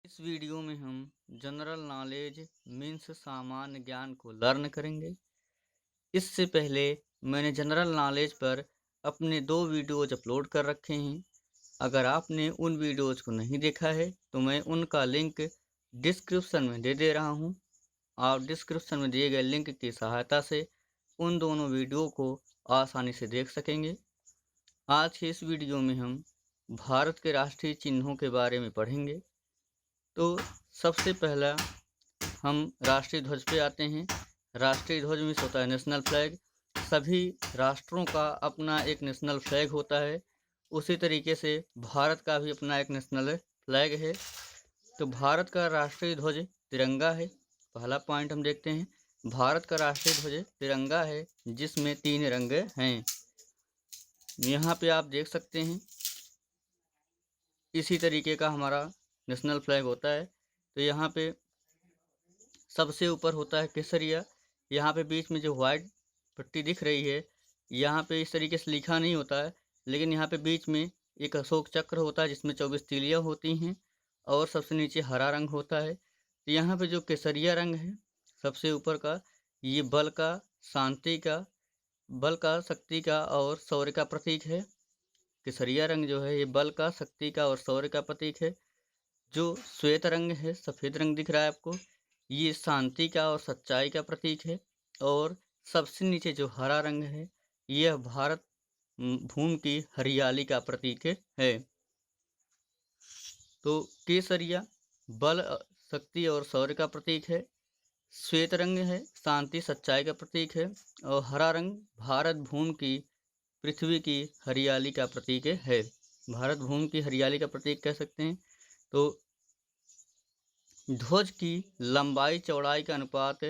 इस वीडियो में हम जनरल नॉलेज मीन्स सामान्य ज्ञान को लर्न करेंगे। इससे पहले मैंने जनरल नॉलेज पर अपने 2 वीडियोज़ अपलोड कर रखे हैं। अगर आपने उन वीडियोज़ को नहीं देखा है तो मैं उनका लिंक डिस्क्रिप्शन में दे दे रहा हूँ। आप डिस्क्रिप्शन में दिए गए लिंक की सहायता से उन दोनों वीडियो को आसानी से देख सकेंगे। आज के इस वीडियो में हम भारत के राष्ट्रीय चिन्हों के बारे में पढ़ेंगे। तो सबसे पहला हम राष्ट्रीय ध्वज पे आते हैं। राष्ट्रीय ध्वज मीन्स होता है नेशनल फ्लैग। सभी राष्ट्रों का अपना एक नेशनल फ्लैग होता है। उसी तरीके से भारत का भी अपना एक नेशनल फ्लैग है। तो भारत का राष्ट्रीय ध्वज तिरंगा है। पहला पॉइंट हम देखते हैं, भारत का राष्ट्रीय ध्वज तिरंगा है जिसमें 3 रंग हैं। यहाँ पे आप देख सकते हैं इसी तरीके का हमारा नेशनल फ्लैग होता है। तो यहाँ पे सबसे ऊपर होता है केसरिया। यहाँ पे बीच में जो वाइट पट्टी दिख रही है, यहाँ पे इस तरीके से लिखा नहीं होता है, लेकिन यहाँ पे बीच में एक अशोक चक्र होता है जिसमें 24 तीलियाँ होती हैं और सबसे नीचे हरा रंग होता है। तो यहाँ पे जो केसरिया रंग है सबसे ऊपर का, ये बल का, शांति का, बल का, शक्ति का और शौर्य का प्रतीक है। केसरिया रंग जो है ये बल का, शक्ति का और शौर्य का प्रतीक है। जो श्वेत रंग है, सफ़ेद रंग दिख रहा है आपको, ये शांति का और सच्चाई का प्रतीक है। और सबसे नीचे जो हरा रंग है, यह भारत भूमि की हरियाली का प्रतीक है। तो केसरिया बल, शक्ति और शौर्य का प्रतीक है। श्वेत रंग है, शांति सच्चाई का प्रतीक है। और हरा रंग भारत भूमि की, पृथ्वी की हरियाली का प्रतीक है। भारत भूमि की हरियाली का प्रतीक कह सकते हैं। तो ध्वज की लंबाई चौड़ाई का अनुपात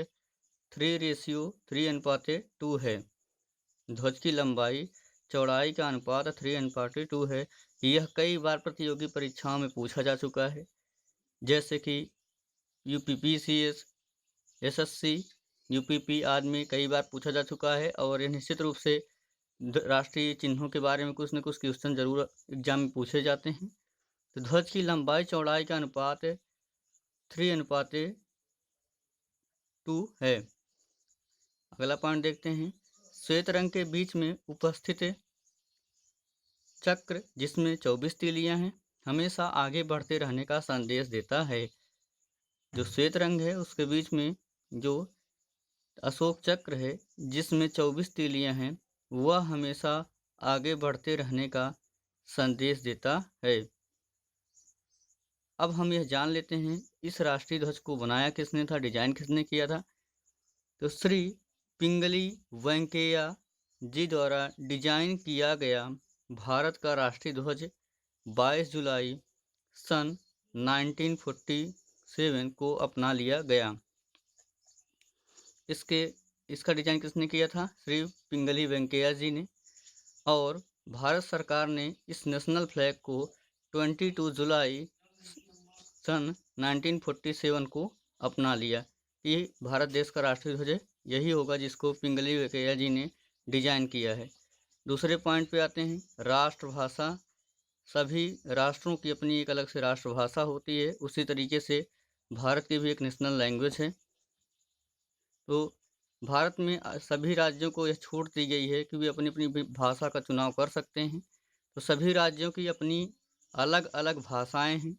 3:3:2 है। ध्वज की लंबाई चौड़ाई का अनुपात 3:2 है। यह कई बार प्रतियोगी परीक्षाओं में पूछा जा चुका है, जैसे कि यूपीपीसीएस, एसएससी, यूपीपी आदि में कई बार पूछा जा चुका है। और यह निश्चित रूप से राष्ट्रीय चिन्हों के बारे में कुछ न कुछ क्वेश्चन जरूर एग्जाम में पूछे जाते हैं। तो ध्वज की लंबाई चौड़ाई का अनुपात 3:2 है। अगला पॉइंट देखते हैं, श्वेत रंग के बीच में उपस्थित चक्र जिसमें 24 तीलियां हैं, हमेशा आगे बढ़ते रहने का संदेश देता है। जो श्वेत रंग है उसके बीच में जो अशोक चक्र है जिसमें 24 तीलियां हैं, वह हमेशा आगे बढ़ते रहने का संदेश देता है। अब हम यह जान लेते हैं इस राष्ट्रीय ध्वज को बनाया किसने था, डिजाइन किसने किया था। तो श्री पिंगली वेंकैया जी द्वारा डिजाइन किया गया भारत का राष्ट्रीय ध्वज 22 जुलाई सन 1947 को अपना लिया गया। इसका डिजाइन किसने किया था, श्री पिंगली वेंकैया जी ने। और भारत सरकार ने इस नेशनल फ्लैग को 22 जुलाई सन 1947 को अपना लिया। ये भारत देश का राष्ट्रीय ध्वज यही होगा जिसको पिंगली वेंकैया जी ने डिजाइन किया है। दूसरे पॉइंट पे आते हैं, राष्ट्रभाषा। सभी राष्ट्रों की अपनी एक अलग से राष्ट्रभाषा होती है, उसी तरीके से भारत की भी एक नेशनल लैंग्वेज है। तो भारत में सभी राज्यों को यह छूट दी गई है कि वे अपनी अपनी भाषा का चुनाव कर सकते हैं। तो सभी राज्यों की अपनी अलग अलग भाषाएं हैं।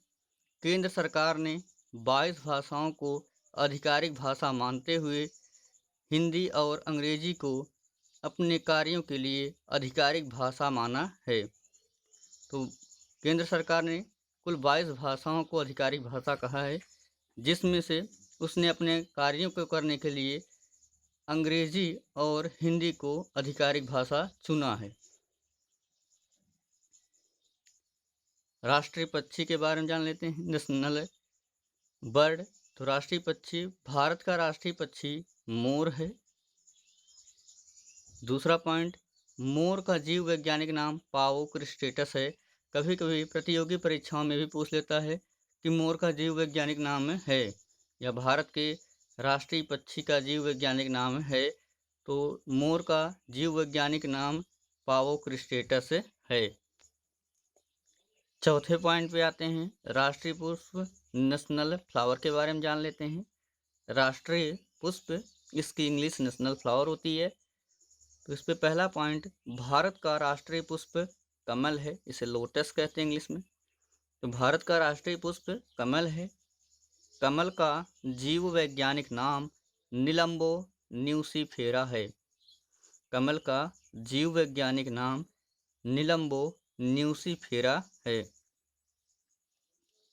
केंद्र सरकार ने 22 भाषाओं को आधिकारिक भाषा मानते हुए हिंदी और अंग्रेजी को अपने कार्यों के लिए आधिकारिक भाषा माना है। तो केंद्र सरकार ने कुल 22 भाषाओं को आधिकारिक भाषा कहा है, जिसमें से उसने अपने कार्यों को करने के लिए अंग्रेजी और हिंदी को आधिकारिक भाषा चुना है। राष्ट्रीय पक्षी के बारे में जान लेते हैं, नेशनल बर्ड। तो राष्ट्रीय पक्षी, भारत का राष्ट्रीय पक्षी मोर है। दूसरा पॉइंट, मोर का जीव वैज्ञानिक नाम पाओ क्रिस्टेटस है। कभी कभी प्रतियोगी परीक्षाओं में भी पूछ लेता है कि मोर का जीव वैज्ञानिक नाम है या भारत के राष्ट्रीय पक्षी का जीव वैज्ञानिक नाम है। तो मोर का जीव वैज्ञानिक नाम पाओ क्रिस्टेटस है। चौथे पॉइंट पे आते हैं, राष्ट्रीय पुष्प नेशनल फ्लावर के बारे में जान लेते हैं। राष्ट्रीय पुष्प, इसकी इंग्लिश नेशनल फ्लावर होती है। तो इस पे पहला पॉइंट, भारत का राष्ट्रीय पुष्प कमल है, इसे लोटस कहते हैं इंग्लिश में। तो भारत का राष्ट्रीय पुष्प कमल है। कमल का जीव वैज्ञानिक नाम निलंबो न्यूसीफेरा है। कमल का जीव वैज्ञानिक नाम निलंबो न्यूसीफेरा है।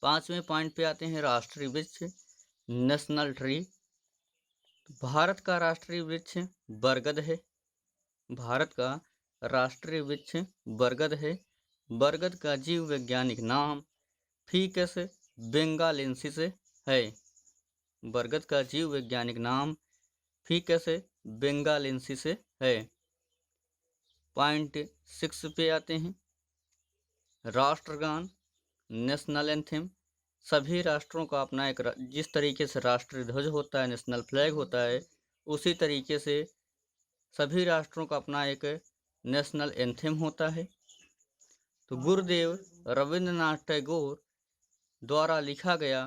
5वें पॉइंट पे आते हैं, राष्ट्रीय वृक्ष नेशनल ट्री। भारत का राष्ट्रीय वृक्ष बरगद है। भारत का राष्ट्रीय वृक्ष बरगद है। बरगद का जीव वैज्ञानिक नाम फीकस बेंगालेंसिस है। बरगद का जीव वैज्ञानिक नाम फीकस बेंगालेंसिस है। पॉइंट 6 पे आते हैं, राष्ट्रगान नेशनल एंथम। सभी राष्ट्रों का अपना एक, जिस तरीके से राष्ट्रीय ध्वज होता है, नेशनल फ्लैग होता है, उसी तरीके से सभी राष्ट्रों का अपना एक नेशनल एंथम होता है। तो गुरुदेव रविंद्रनाथ टैगोर द्वारा लिखा गया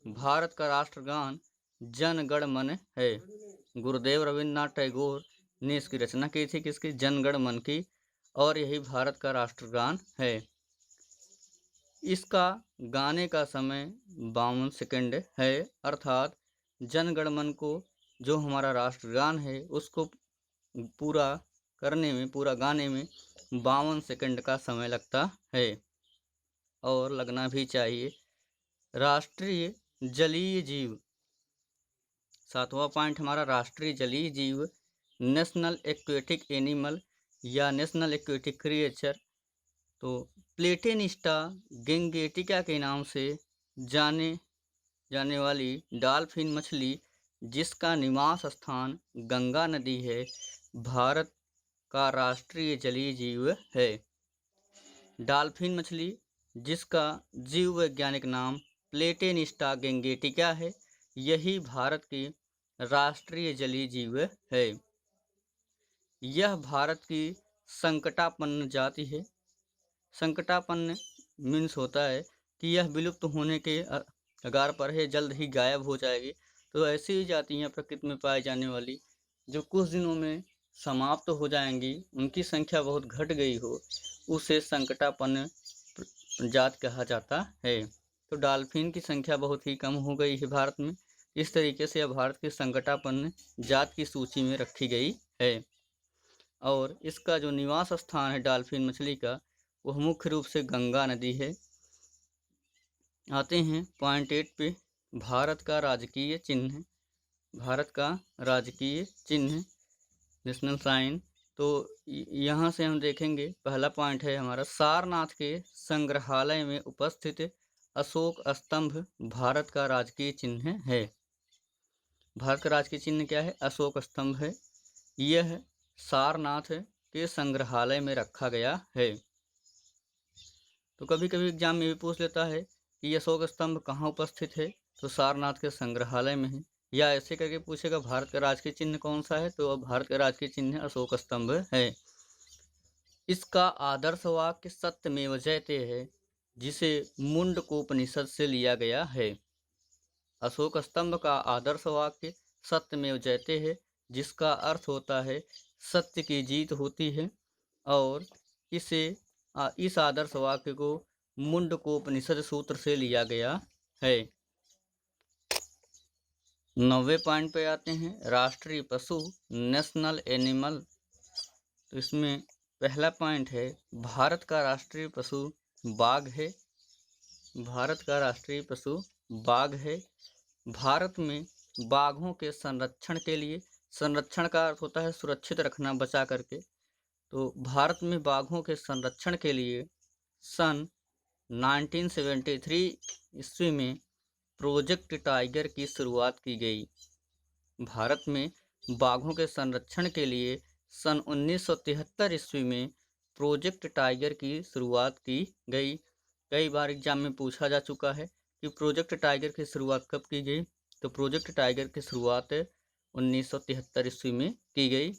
भारत का राष्ट्रगान जन गण मन है। गुरुदेव रविंद्रनाथ टैगोर ने इसकी रचना की थी, किसकी? जन गण मन की, और यही भारत का राष्ट्रगान है। इसका गाने का समय 52 सेकंड है, अर्थात जन गण मन को, जो हमारा राष्ट्रगान है, उसको पूरा करने में, पूरा गाने में 52 सेकंड का समय लगता है, और लगना भी चाहिए। राष्ट्रीय जलीय जीव, 7वां पॉइंट हमारा राष्ट्रीय जलीय जीव नेशनल एक्वेटिक एनिमल या नेशनल एक्वेटिक क्रिएचर। तो प्लेटेनिस्टा गेंगेटिका के नाम से जाने वाली डॉल्फिन मछली, जिसका निवास स्थान गंगा नदी है, भारत का राष्ट्रीय जलीय जीव है। डॉल्फिन मछली, जिसका जीव वैज्ञानिक नाम प्लेटेनिस्टा गेंगेटिका है, यही भारत की राष्ट्रीय जलीय जीव है। यह भारत की संकटापन्न जाति है। संकटापन्न मीन्स होता है कि यह विलुप्त होने के कगार पर है, जल्द ही गायब हो जाएगी। तो ऐसी जातियां प्रकृति में पाई जाने वाली, जो कुछ दिनों में समाप्त हो जाएंगी, उनकी संख्या बहुत घट गई हो, उसे संकटापन्न जात कहा जाता है। तो डॉल्फिन की संख्या बहुत ही कम हो गई है भारत में। इस तरीके से यह भारत की संकटापन्न जात की सूची में रखी गई है। और इसका जो निवास स्थान है डॉल्फिन मछली का, वह मुख्य रूप से गंगा नदी है। आते हैं पॉइंट 8 पे, भारत का राजकीय चिन्ह। भारत का राजकीय चिन्ह नेशनल साइन। तो यहाँ से हम देखेंगे, पहला पॉइंट है हमारा, सारनाथ के संग्रहालय में उपस्थित अशोक स्तंभ भारत का राजकीय चिन्ह है। भारत का राजकीय चिन्ह क्या है? अशोक स्तंभ है। यह सारनाथ के संग्रहालय में रखा गया है। तो कभी कभी एग्जाम में भी पूछ लेता है कि अशोक स्तंभ कहाँ उपस्थित है, तो सारनाथ के संग्रहालय में है। या ऐसे करके पूछेगा भारत का राजकीय चिन्ह कौन सा है, तो भारत का राजकीय चिन्ह अशोक स्तंभ है। इसका आदर्श वाक्य सत्यमेव जयते है, जिसे मुंडकोपनिषद से लिया गया है। अशोक स्तंभ का आदर्श वाक्य सत्यमेव जयते है, जिसका अर्थ होता है सत्य की जीत होती है, और इस आदर्श वाक्य को मुंडकोपनिषद सूत्र से लिया गया है। 9वें पॉइंट पे आते हैं, राष्ट्रीय पशु नेशनल एनिमल। तो इसमें पहला पॉइंट है, भारत का राष्ट्रीय पशु बाघ है। भारत का राष्ट्रीय पशु बाघ है। भारत में बाघों के संरक्षण के लिए, संरक्षण का अर्थ होता है सुरक्षित रखना, बचा करके, तो भारत में बाघों के संरक्षण के लिए सन 1973 ईस्वी में प्रोजेक्ट टाइगर की शुरुआत की गई। भारत में बाघों के संरक्षण के लिए सन 1973 ईस्वी में प्रोजेक्ट टाइगर की शुरुआत की गई। कई बार एग्जाम में पूछा जा चुका है कि प्रोजेक्ट टाइगर की शुरुआत कब की गई, तो प्रोजेक्ट टाइगर की शुरुआत 1973 ईस्वी में की गई।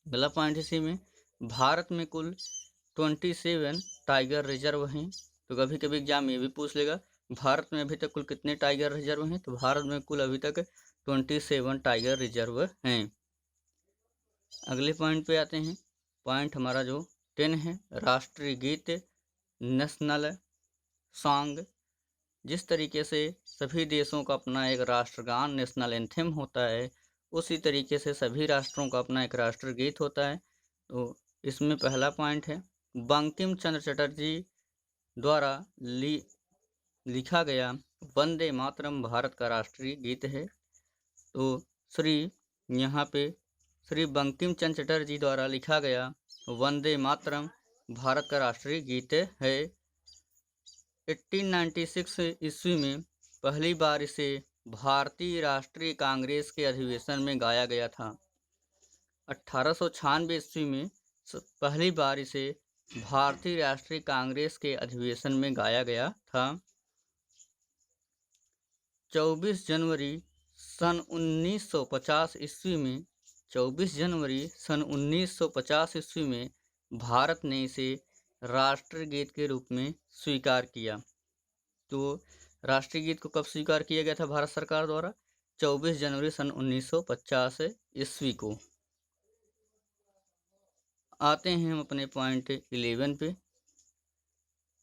अगला पॉइंट इसी में, भारत में कुल 27 टाइगर रिजर्व हैं। तो कभी कभी एग्जाम में भी पूछ लेगा भारत में अभी तक कुल कितने टाइगर रिजर्व हैं? तो भारत में कुल अभी तक 27 टाइगर रिजर्व हैं। अगले पॉइंट पे आते हैं। पॉइंट हमारा जो 10 है, राष्ट्रीय गीत, नेशनल सॉन्ग। जिस तरीके से सभी देशों का अपना एक राष्ट्रगान नेशनल एंथेम होता है, उसी तरीके से सभी राष्ट्रों का अपना एक राष्ट्रगीत होता है। तो इसमें पहला पॉइंट है, बंकिम चंद्र चटर्जी द्वारा लिखा गया वंदे मातरम भारत का राष्ट्रीय गीत है। तो यहाँ पे श्री बंकिम चंद्र चटर्जी द्वारा लिखा गया वंदे मातरम भारत का राष्ट्रीय गीत है। 1896 ईस्वी में पहली बार इसे भारतीय राष्ट्रीय कांग्रेस के अधिवेशन में गाया गया था। 1896 ईस्वी में पहली बार इसे भारतीय राष्ट्रीय कांग्रेस के अधिवेशन में गाया गया था। 24 जनवरी सन 1950 ईस्वी में 24 जनवरी सन 1950 ईस्वी में भारत ने इसे राष्ट्रगीत के रूप में स्वीकार किया। तो राष्ट्रीय गीत को कब स्वीकार किया गया था भारत सरकार द्वारा? 24 जनवरी सन 1950 ईस्वी को। आते हैं हम अपने पॉइंट 11 पे।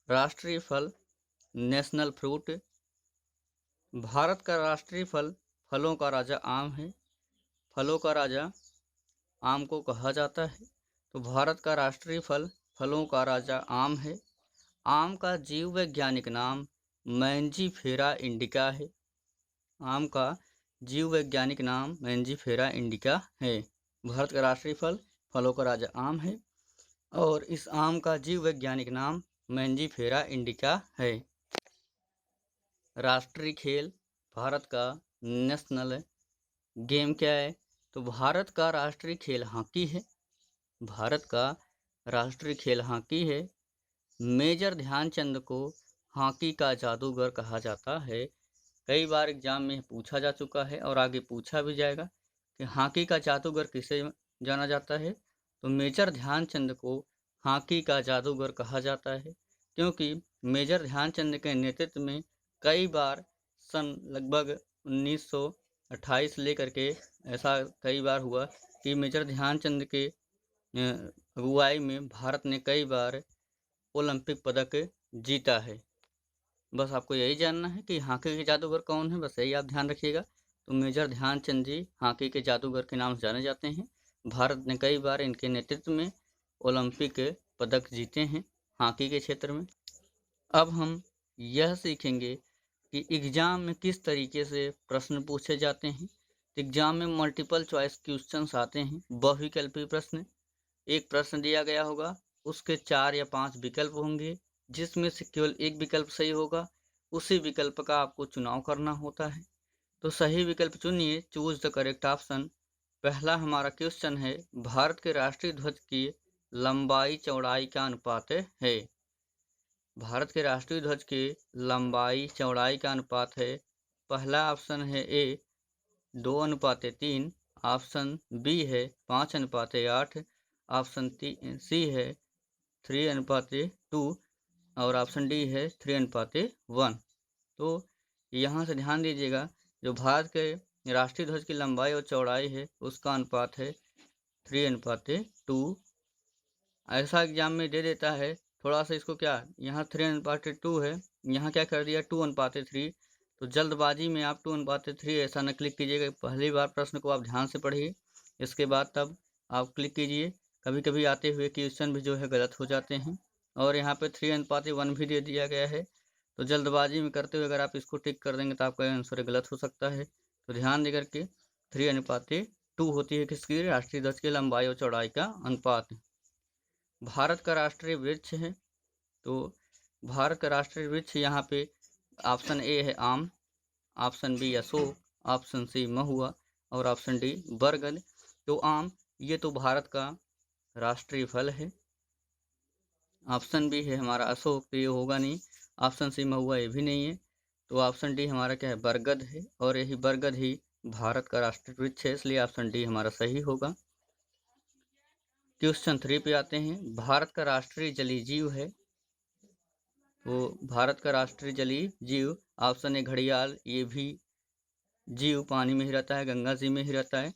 राष्ट्रीय फल, नेशनल फ्रूट। भारत का राष्ट्रीय फल फलों का राजा आम है। फलों का राजा आम को कहा जाता है। तो भारत का राष्ट्रीय फल फलों का राजा आम है। आम का जीव वैज्ञानिक नाम मैंजीफेरा इंडिका है। आम का जीव वैज्ञानिक नाम मैंजीफेरा इंडिका है। भारत का राष्ट्रीय फल फलों का राजा आम है और इस आम का जीव वैज्ञानिक नाम मैंजीफेरा इंडिका है। राष्ट्रीय खेल, भारत का नेशनल गेम क्या है? तो भारत का राष्ट्रीय खेल हॉकी है। भारत का राष्ट्रीय खेल हॉकी है। मेजर ध्यानचंद को हॉकी का जादूगर कहा जाता है। कई बार एग्जाम में पूछा जा चुका है और आगे पूछा भी जाएगा कि हॉकी का जादूगर किसे जाना जाता है? तो मेजर ध्यानचंद को हॉकी का जादूगर कहा जाता है, क्योंकि मेजर ध्यानचंद के नेतृत्व में कई बार सन लगभग 1928 लेकर के ऐसा कई बार हुआ कि मेजर ध्यानचंद के अगुवाई में भारत ने कई बार ओलंपिक पदक जीता है। बस आपको यही जानना है कि हॉकी के जादूगर कौन है, बस यही आप ध्यान रखिएगा। तो मेजर ध्यानचंद जी हॉकी के जादूगर के नाम से जाने जाते हैं। भारत ने कई बार इनके नेतृत्व में ओलंपिक पदक जीते हैं हॉकी के क्षेत्र में। अब हम यह सीखेंगे कि एग्जाम में किस तरीके से प्रश्न पूछे जाते हैं। एग्जाम में मल्टीपल चॉइस क्वेश्चंस आते हैं, बहुविकल्पी प्रश्न। एक प्रश्न दिया गया होगा, उसके 4 या 5 विकल्प होंगे, जिसमें से केवल एक विकल्प सही होगा। उसी विकल्प का आपको चुनाव करना होता है। तो सही विकल्प चुनिए, चूज द करेक्ट ऑप्शन। पहला हमारा क्वेश्चन है, भारत के राष्ट्रीय ध्वज की लंबाई चौड़ाई का अनुपात है। भारत के राष्ट्रीय ध्वज की लंबाई चौड़ाई का अनुपात है। पहला ऑप्शन है ए 2:3, ऑप्शन बी है 5:8, ऑप्शन सी है 3:2 और ऑप्शन डी है 3:1। तो यहाँ से ध्यान दीजिएगा, जो भारत के राष्ट्रीय ध्वज की लंबाई और चौड़ाई है उसका अनुपात है 3:2। ऐसा एग्जाम में दे देता है, थोड़ा सा इसको क्या, यहाँ 3:2 है, यहाँ क्या कर दिया 2:3। तो जल्दबाजी में आप 2:3 ऐसा न क्लिक कीजिएगा। पहली बार प्रश्न को आप ध्यान से पढ़िए, इसके बाद तब आप क्लिक कीजिए। कभी कभी आते हुए क्वेश्चन भी जो है गलत हो जाते हैं और यहाँ पे 3:1 भी दे दिया गया है। तो जल्दबाजी में करते हुए अगर आप इसको टिक कर देंगे तो आपका आंसर गलत हो सकता है। तो ध्यान दे करके 3:2 होती है किसकी, राष्ट्रीय ध्वज की लंबाई और चौड़ाई का अनुपात। भारत का राष्ट्रीय वृक्ष है, तो भारत का राष्ट्रीय वृक्ष यहाँ पे ऑप्शन ए है आम, ऑप्शन बी अशोक, ऑप्शन सी महुआ और ऑप्शन डी बरगद। तो आम ये तो भारत का राष्ट्रीय फल है। ऑप्शन बी है हमारा अशोक, तो ये होगा नहीं। ऑप्शन सी महुआ, ये भी नहीं है। तो ऑप्शन डी हमारा क्या है, बरगद है, और यही बरगद ही भारत का राष्ट्रीय वृक्ष है, इसलिए ऑप्शन डी हमारा सही होगा। क्वेश्चन 3 पे आते हैं। भारत का राष्ट्रीय जलीय जीव है। वो भारत का राष्ट्रीय जलीय जीव ऑप्शन ए घड़ियाल, ये भी जीव पानी में ही रहता है, गंगा जी में ही रहता है।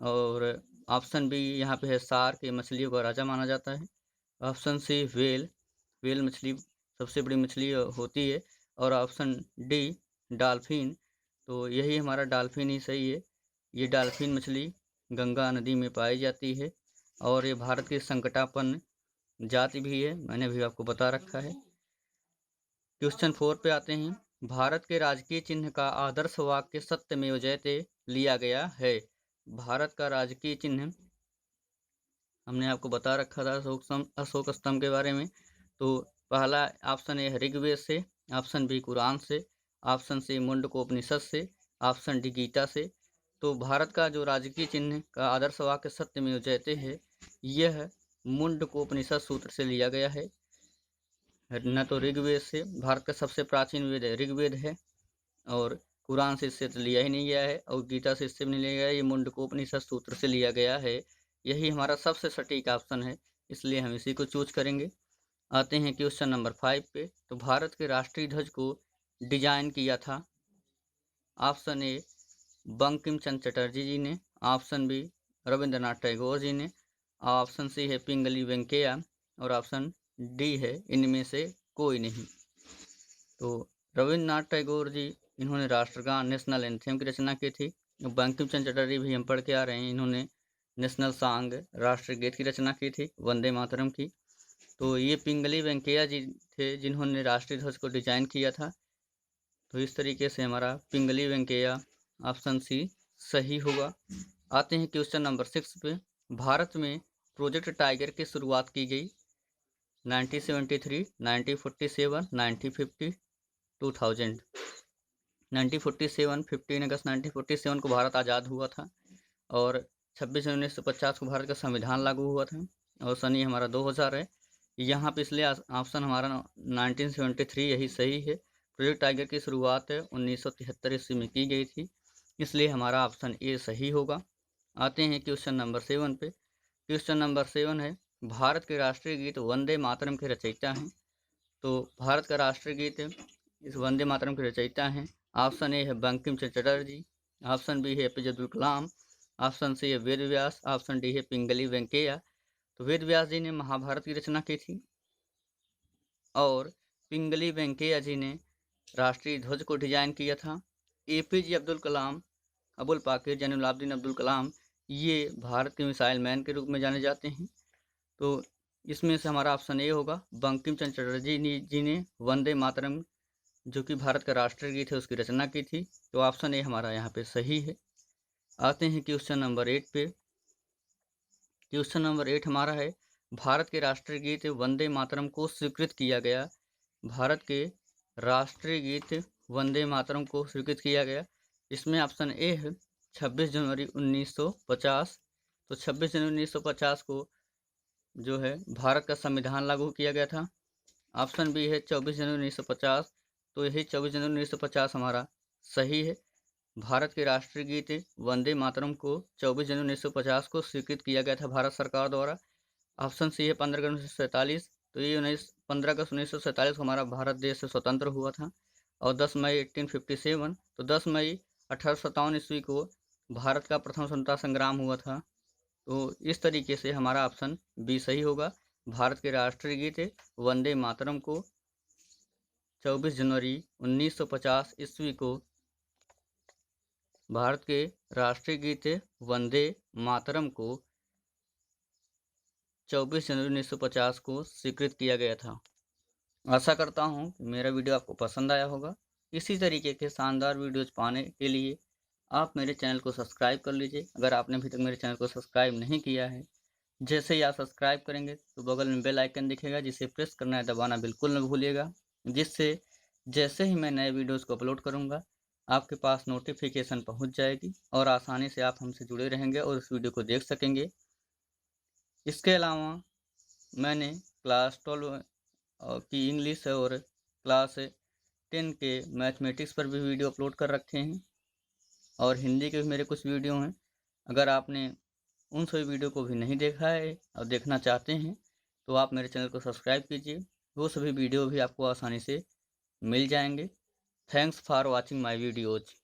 और ऑप्शन बी यहाँ पे है शार्क, ये मछलियों का राजा माना जाता है। ऑप्शन सी व्हेल, व्हेल मछली सबसे बड़ी मछली होती है। और ऑप्शन डी डॉल्फिन, तो यही हमारा डॉल्फिन ही सही है। ये डॉल्फिन मछली गंगा नदी में पाई जाती है और ये भारत की संकटापन्न जाति भी है, मैंने भी आपको बता रखा है। क्वेश्चन 4 पे आते हैं। भारत के राजकीय चिन्ह का आदर्श वाक्य सत्यमेव जयते लिया गया है। भारत का राजकीय चिन्ह हमने आपको बता रखा था अशोक स्तंभ के बारे में। तो पहला ऑप्शन ए ऋग्वेद से, ऑप्शन बी कुरान से, ऑप्शन सी मुंडकोपनिषद से, ऑप्शन डी गीता से। तो भारत का जो राजकीय चिन्ह का आदर्श वाक्य सत्यमेव जयते है, यह मुंडकोपनिषद सूत्र से लिया गया है। न तो ऋग्वेद से, भारत का सबसे प्राचीन वेद ऋग्वेद है, और कुरान से इससे तो लिया ही नहीं गया है, और गीता से इससे भी नहीं लिया गया है। ये मुंडकोपनिषद सूत्र से लिया गया है। यही हमारा सबसे सटीक ऑप्शन है, इसलिए हम इसी को चूज करेंगे। आते हैं क्वेश्चन नंबर 5 पे। तो भारत के राष्ट्रीय ध्वज को डिजाइन किया था। ऑप्शन ए बंकिम चंद्र चटर्जी जी ने, ऑप्शन बी रविंद्रनाथ टैगोर जी ने, ऑप्शन सी है पिंगली वेंकैया, और ऑप्शन डी है इनमें से कोई नहीं। तो रविंद्रनाथ टैगोर जी, इन्होंने राष्ट्रगान नेशनल एंथम की रचना की थी। बंकिम चंद्र चटर्जी भी हम पढ़ के आ रहे हैं, इन्होंने नेशनल सॉन्ग राष्ट्रगीत की रचना की थी, वंदे मातरम की। तो ये पिंगली वेंकैया जी थे जिन्होंने राष्ट्रीय ध्वज को डिजाइन किया था। तो इस तरीके से हमारा पिंगली वेंकैया ऑप्शन सी सही होगा। आते हैं क्वेश्चन नंबर 6 पे। भारत में प्रोजेक्ट टाइगर की शुरुआत की गई 1973, 1947, 1950, 2000। 1947 15 अगस्त 1947 को भारत आज़ाद हुआ था, और 26 जनवरी 1950 को भारत का संविधान लागू हुआ था, और सन हमारा 2000 है। यहाँ पे इसलिए ऑप्शन हमारा 1973 यही सही है। प्रोजेक्ट टाइगर की शुरुआत 1973 ईस्वी में की गई थी, इसलिए हमारा ऑप्शन ए सही होगा। आते हैं क्वेश्चन नंबर 7 पे। क्वेश्चन नंबर 7 है, भारत के राष्ट्रीय गीत वंदे मातरम के रचयिता हैं। तो भारत का राष्ट्रीय गीत इस वंदे मातरम के रचयिता हैं। ऑप्शन ए है बंकिम चंद्र चटर्जी, ऑप्शन बी है APJ Abdul Kalam, option C है वेद व्यास, ऑप्शन डी है पिंगली वेंकैया। तो वेद व्यास जी ने महाभारत की रचना की थी, और पिंगली वेंकैया जी ने राष्ट्रीय ध्वज को डिजाइन किया था। एपीजे अब्दुल कलाम, अबुल पाकिर जैनुलाब्दीन अब्दुल कलाम, ये भारत के मिसाइल मैन के रूप में जाने जाते हैं। तो इसमें से हमारा ऑप्शन ए होगा, बंकिम चंद्र चटर्जी जी ने वंदे मातरम जो कि भारत का राष्ट्रीय गीत है उसकी रचना की थी। तो ऑप्शन ए हमारा यहाँ पे सही है। आते हैं क्वेश्चन नंबर 8 पे। क्वेश्चन नंबर 8 हमारा है, भारत के राष्ट्रीय गीत वंदे मातरम को स्वीकृत किया गया। भारत के राष्ट्रीय गीत वंदे मातरम को स्वीकृत किया गया। इसमें ऑप्शन ए है 26 जनवरी 1950। तो 26 जनवरी 1950 को जो है भारत का संविधान लागू किया गया था। ऑप्शन बी है 24 जनवरी 1950। तो यही 24 जनवरी 1950 हमारा सही है। भारत के राष्ट्रीय गीत वंदे मातरम को 24 जनवरी 1950 को स्वीकृत किया गया था भारत सरकार द्वारा। ऑप्शन सी है 15 अगस्त 1947। तो ये 15 अगस्त 1947 को हमारा भारत देश से स्वतंत्र हुआ था। और 10 मई 1857, तो 10 मई 1857 ईस्वी को भारत का प्रथम स्वतंत्रता संग्राम हुआ था। तो इस तरीके से हमारा ऑप्शन बी सही होगा। भारत के राष्ट्रीय गीत वंदे मातरम को 24 जनवरी 1950 ईस्वी को भारत के राष्ट्रीय गीत वंदे मातरम को 24 जनवरी 1950 को स्वीकृत किया गया था। आशा करता हूँ कि मेरा वीडियो आपको पसंद आया होगा। इसी तरीके के शानदार वीडियोज पाने के लिए आप मेरे चैनल को सब्सक्राइब कर लीजिए, अगर आपने अभी तक मेरे चैनल को सब्सक्राइब नहीं किया है। जैसे ही आप सब्सक्राइब करेंगे तो बगल में बेल आइकन दिखेगा, जिसे प्रेस करना है दबाना बिल्कुल न भूलिएगा, जिससे जैसे ही मैं नए वीडियोज़ को अपलोड करूँगा आपके पास नोटिफिकेशन पहुँच जाएगी, और आसानी से आप हमसे जुड़े रहेंगे और उस वीडियो को देख सकेंगे। इसके अलावा मैंने क्लास 12 की इंग्लिश और क्लास 10 के मैथमेटिक्स पर भी वीडियो अपलोड कर रखे हैं, और हिंदी के भी मेरे कुछ वीडियो हैं। अगर आपने उन सभी वीडियो को भी नहीं देखा है और देखना चाहते हैं तो आप मेरे चैनल को सब्सक्राइब कीजिए, वो सभी वीडियो भी आपको आसानी से मिल जाएंगे। Thanks for watching my videos.